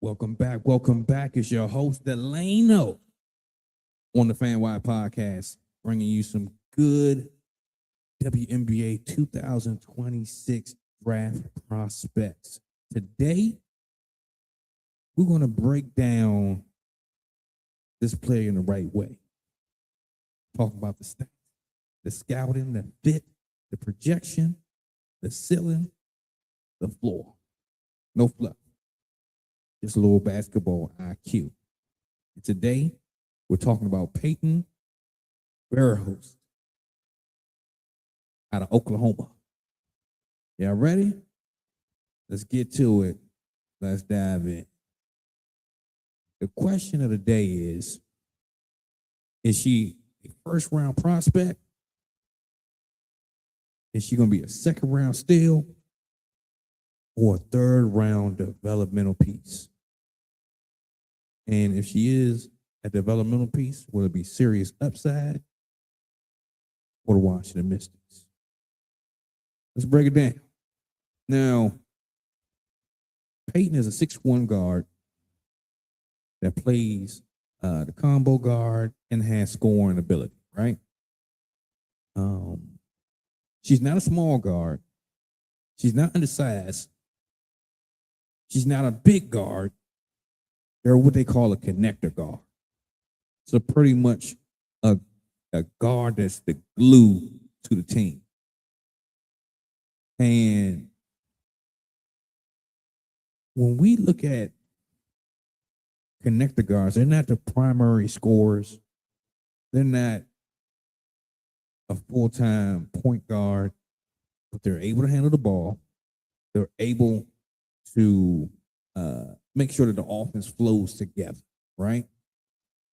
Welcome back. Welcome back. It's your host, Delano, on the Fan Wide Podcast, bringing you some good WNBA 2026 draft prospects. Today, we're going to break down this player in the right way. Talk about the stats, the scouting, the fit, the projection, the ceiling, the floor. No fluff. Just a little basketball IQ. And today, we're talking about Payton Verhulst out of Oklahoma. Y'all ready? Let's get to it. Let's dive in. The question of the day is she a first-round prospect? Is she going to be a second-round steal or a third-round developmental piece? And if she is a developmental piece, will it be serious upside for the Washington Mystics? Let's break it down. Now, Payton is a 6'1" guard that plays the combo guard and has scoring ability, right? She's not a small guard. She's not undersized. She's not a big guard. They're what they call a connector guard. So pretty much a guard that's the glue to the team. And when we look at connector guards, they're not the primary scorers. They're not a full-time point guard, but they're able to handle the ball. They're able to make sure that the offense flows together, right?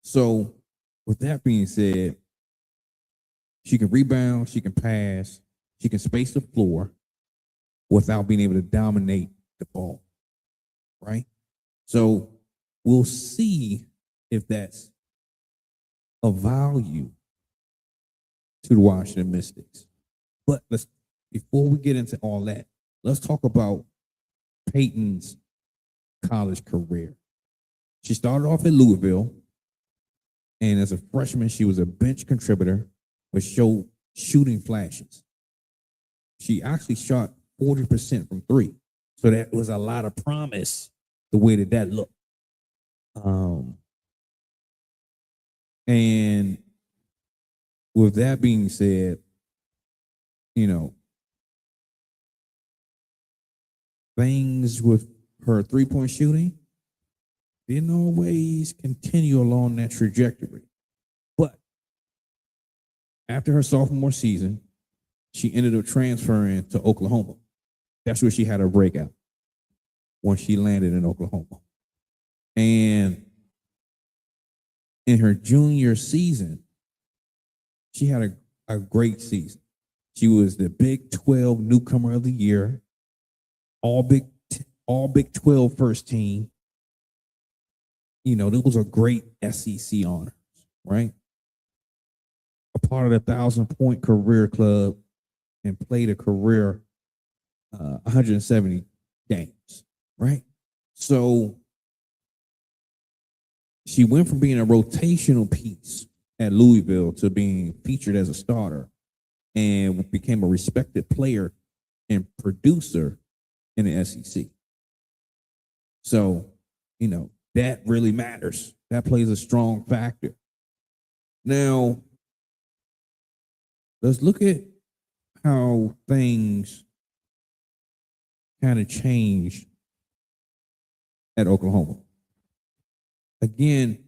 So with that being said, she can rebound, she can pass, she can space the floor without being able to dominate the ball, right? So we'll see if that's a value to the Washington Mystics. But before we get into all that, let's talk about Payton's college career. She started off at Louisville, and as a freshman, she was a bench contributor, but showed shooting flashes. She actually shot 40% from three, so that was a lot of promise, the way that looked. And with that being said, things with her three-point shooting didn't always continue along that trajectory. But after her sophomore season, she ended up transferring to Oklahoma. That's where she had her breakout, when she landed in Oklahoma. And in her junior season, she had a great season. She was the Big 12 Newcomer of the Year, all Big 12 first team. There was a great SEC honors, right? A part of the 1,000-point career club and played a career 170 games, right? So she went from being a rotational piece at Louisville to being featured as a starter and became a respected player and producer in the SEC. So, that really matters. That plays a strong factor. Now, let's look at how things kind of changed at Oklahoma. Again,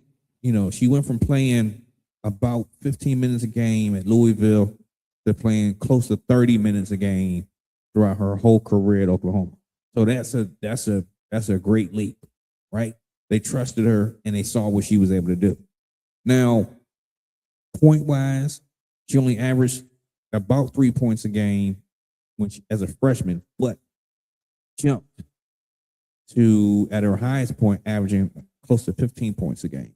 she went from playing about 15 minutes a game at Louisville to playing close to 30 minutes a game throughout her whole career at Oklahoma. So that's a great leap, right? They trusted her and they saw what she was able to do. Now, point-wise, she only averaged about 3 points a game as a freshman, but jumped to, at her highest point, averaging close to 15 points a game.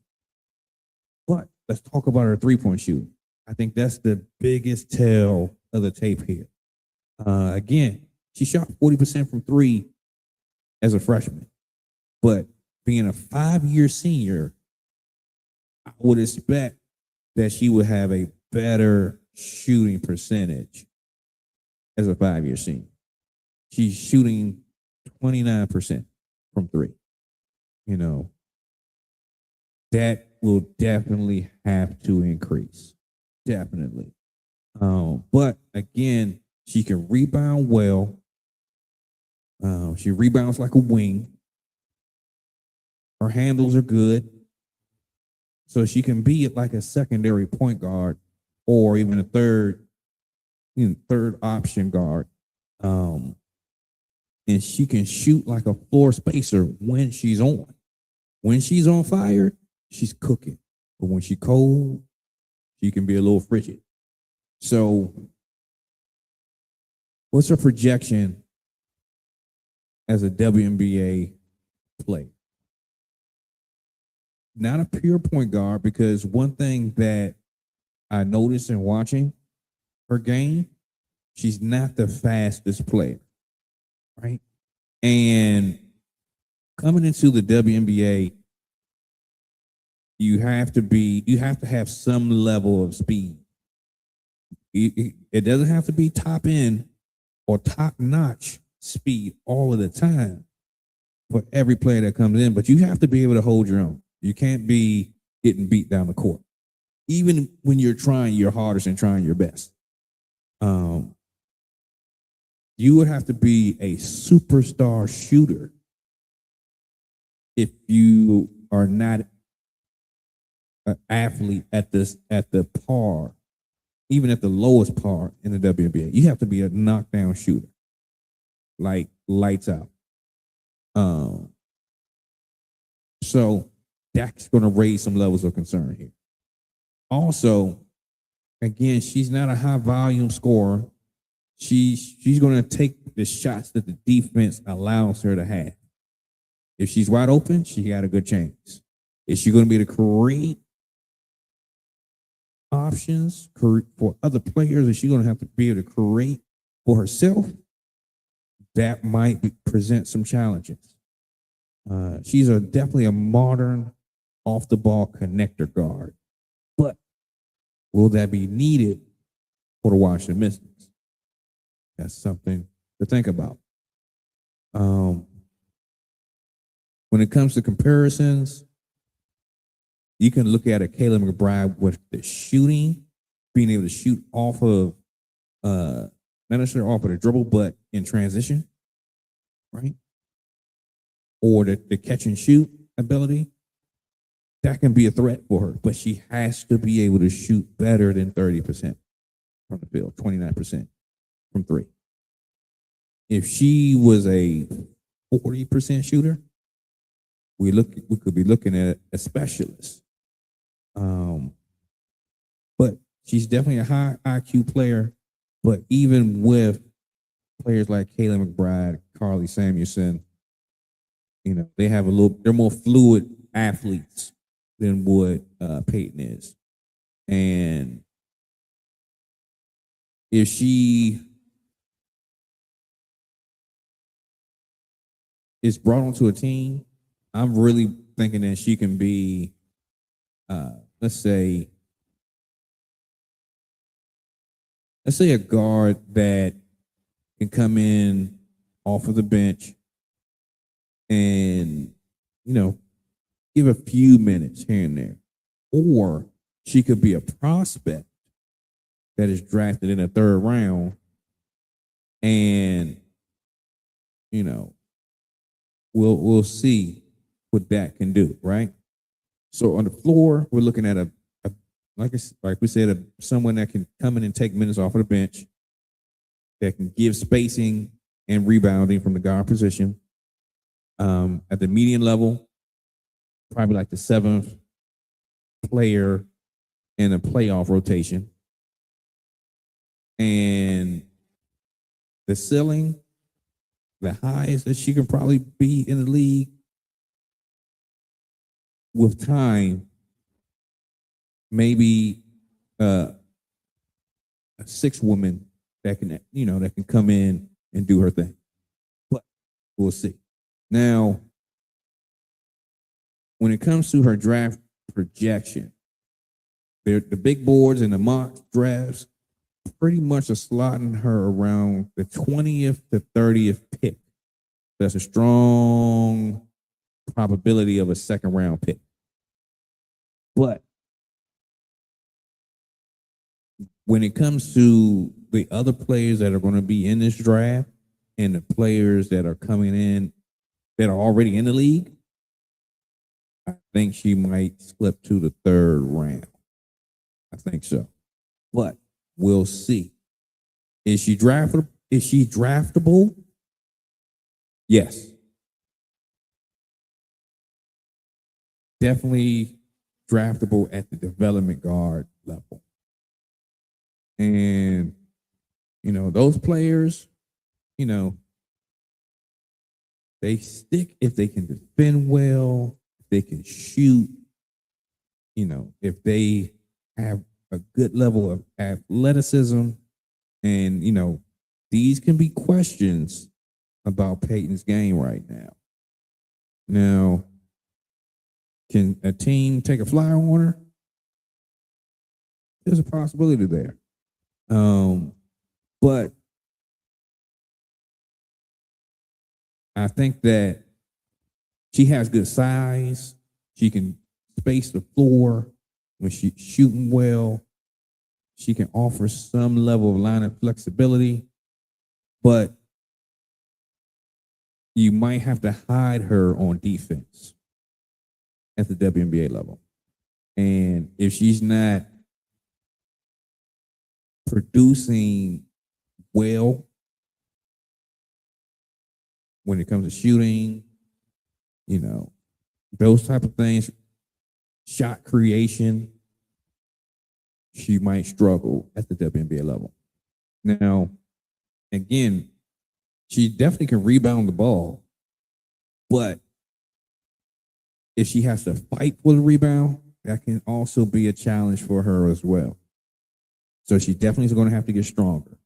But let's talk about her three-point shooting. I think that's the biggest tell of the tape here. Again, she shot 40% from three as a freshman, but being a 5-year senior, I would expect that she would have a better shooting percentage as a 5-year senior. She's shooting 29% from three. You know, that will definitely have to increase. Definitely. But again, she can rebound well. She rebounds like a wing. Her handles are good. So she can be like a secondary point guard or even a third option guard. And she can shoot like a floor spacer when she's on. When she's on fire, she's cooking. But when she's cold, she can be a little frigid. So what's her projection as a WNBA player? Not a pure point guard, because one thing that I noticed in watching her game, she's not the fastest player, right? And coming into the WNBA, you have to have some level of speed. It doesn't have to be top end or top notch speed all of the time for every player that comes in, but you have to be able to hold your own. You can't be getting beat down the court, even when you're trying your hardest and trying your best. You would have to be a superstar shooter if you are not an athlete at the par, even at the lowest par in the WNBA. You have to be a knockdown shooter, like lights out. So that's going to raise some levels of concern here. Also, again, she's not a high volume scorer. She's going to take the shots that the defense allows her to have. If she's wide open, she got a good chance. Is she going to be able to create options for other players? Is she going to have to be able to create for herself? That might present some challenges. She's definitely a modern off the ball connector guard, but will that be needed for the Washington Mystics? That's something to think about. When it comes to comparisons, you can look at a Kayla McBride with the shooting, being able to shoot off of, not necessarily off of the dribble, but in transition, right? Or the catch and shoot ability. That can be a threat for her, but she has to be able to shoot better than 30% from the field, 29% from three. If she was a 40% shooter, we could be looking at a specialist. But she's definitely a high IQ player. But even with players like Kayla McBride, Carly Samuelson, they're more fluid athletes than what Payton is. And if she is brought onto a team, I'm really thinking that she can be, let's say a guard that can come in off of the bench and, give a few minutes here and there. Or she could be a prospect that is drafted in the third round and, we'll see what that can do, right? So on the floor, we're looking at like we said, someone that can come in and take minutes off of the bench, that can give spacing and rebounding from the guard position. At the median level, probably like the seventh player in a playoff rotation. And the ceiling, the highest that she can probably be in the league with time, maybe a sixth woman that can come in and do her thing. But we'll see. Now, when it comes to her draft projection, the big boards and the mock drafts pretty much are slotting her around the 20th to 30th pick. That's a strong probability of a second round pick. But when it comes to the other players that are going to be in this draft and the players that are coming in that are already in the league, I think she might slip to the third round. I think so. But we'll see. Is she draftable? Yes. Definitely draftable at the development guard level. And, those players, they stick if they can defend well, if they can shoot, if they have a good level of athleticism. And, these can be questions about Payton's game right now. Now, can a team take a flyer on her? There's a possibility there. But I think that she has good size. She can space the floor when she's shooting well. She can offer some level of lineup flexibility, but you might have to hide her on defense at the WNBA level. And if she's not producing well when it comes to shooting, those type of things, shot creation, she might struggle at the WNBA level. Now, again, she definitely can rebound the ball, but if she has to fight for the rebound, that can also be a challenge for her as well. So she definitely is going to have to get stronger.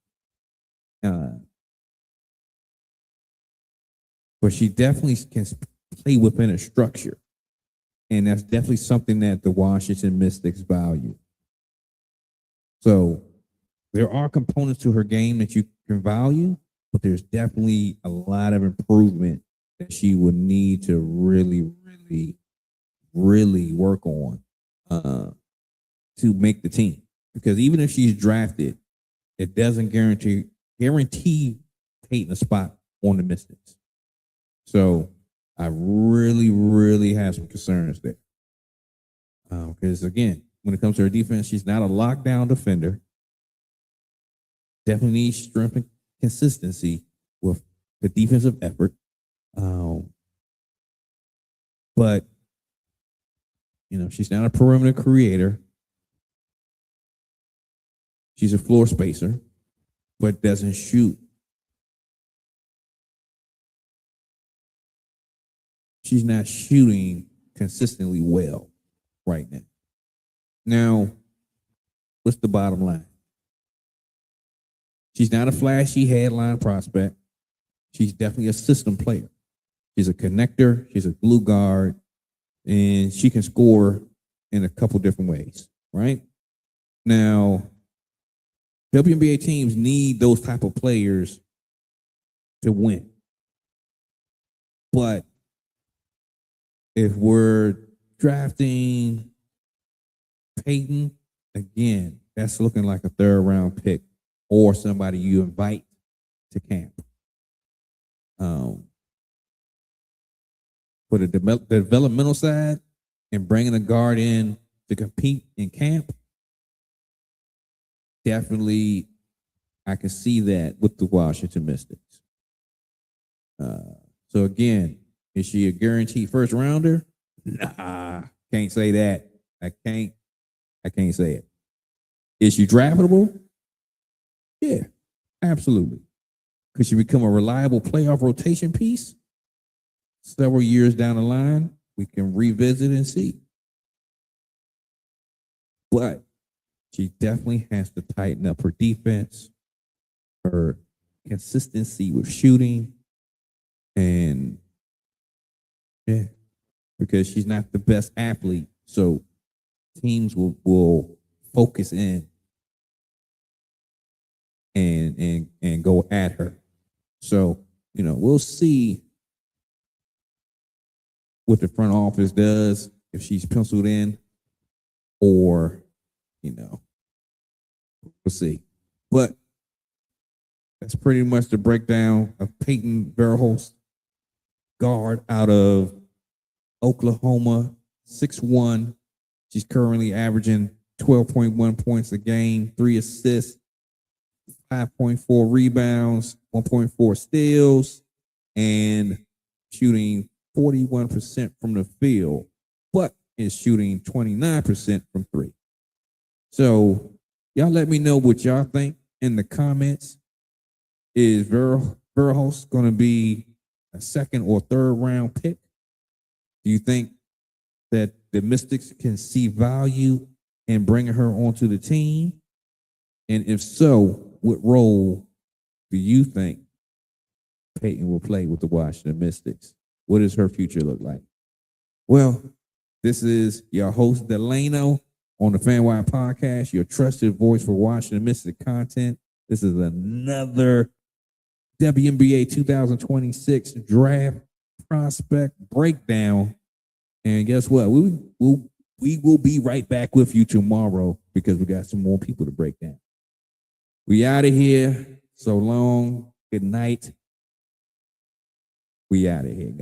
But she definitely can play within a structure. And that's definitely something that the Washington Mystics value. So there are components to her game that you can value, but there's definitely a lot of improvement that she would need to really, really, really work on to make the team. Because even if she's drafted, it doesn't guarantee Payton a spot on the Mystics. So I really, really have some concerns there. Because again, when it comes to her defense, she's not a lockdown defender. Definitely needs strength and consistency with the defensive effort. But she's not a perimeter creator. She's a floor spacer, but doesn't shoot. She's not shooting consistently well right now. Now, what's the bottom line? She's not a flashy headline prospect. She's definitely a system player. She's a connector. She's a glue guard. And she can score in a couple different ways, right? Now, WNBA teams need those type of players to win. But if we're drafting Payton, again, that's looking like a third round pick or somebody you invite to camp. For the developmental side and bringing a guard in to compete in camp, definitely I can see that with the Washington Mystics. So again, is she a guaranteed first rounder? Nah, can't say that. I can't say it. Is she draftable? Yeah, absolutely. Could she become a reliable playoff rotation piece? Several years down the line, we can revisit and see. But she definitely has to tighten up her defense, her consistency with shooting, and yeah, because she's not the best athlete. So teams will focus in and go at her. So, we'll see what the front office does, if she's penciled in, or, we'll see. But that's pretty much the breakdown of Payton Verhulst, guard out of Oklahoma, 6'1". She's currently averaging 12.1 points a game, 3 assists, 5.4 rebounds, 1.4 steals, and shooting 41% from the field, but is shooting 29% from three. So y'all let me know what y'all think in the comments. Is Verhulst going to be a second or third round pick? Do you think that the Mystics can see value in bringing her onto the team? And if so, what role do you think Payton will play with the Washington Mystics? What does her future look like? Well, this is your host, Delano, on the FanWide Podcast, your trusted voice for Washington Mystics content. This is another WNBA 2026 draft prospect breakdown. And guess what? We will be right back with you tomorrow because we got some more people to break down. We out of here. So long. Good night. We out of here, guys.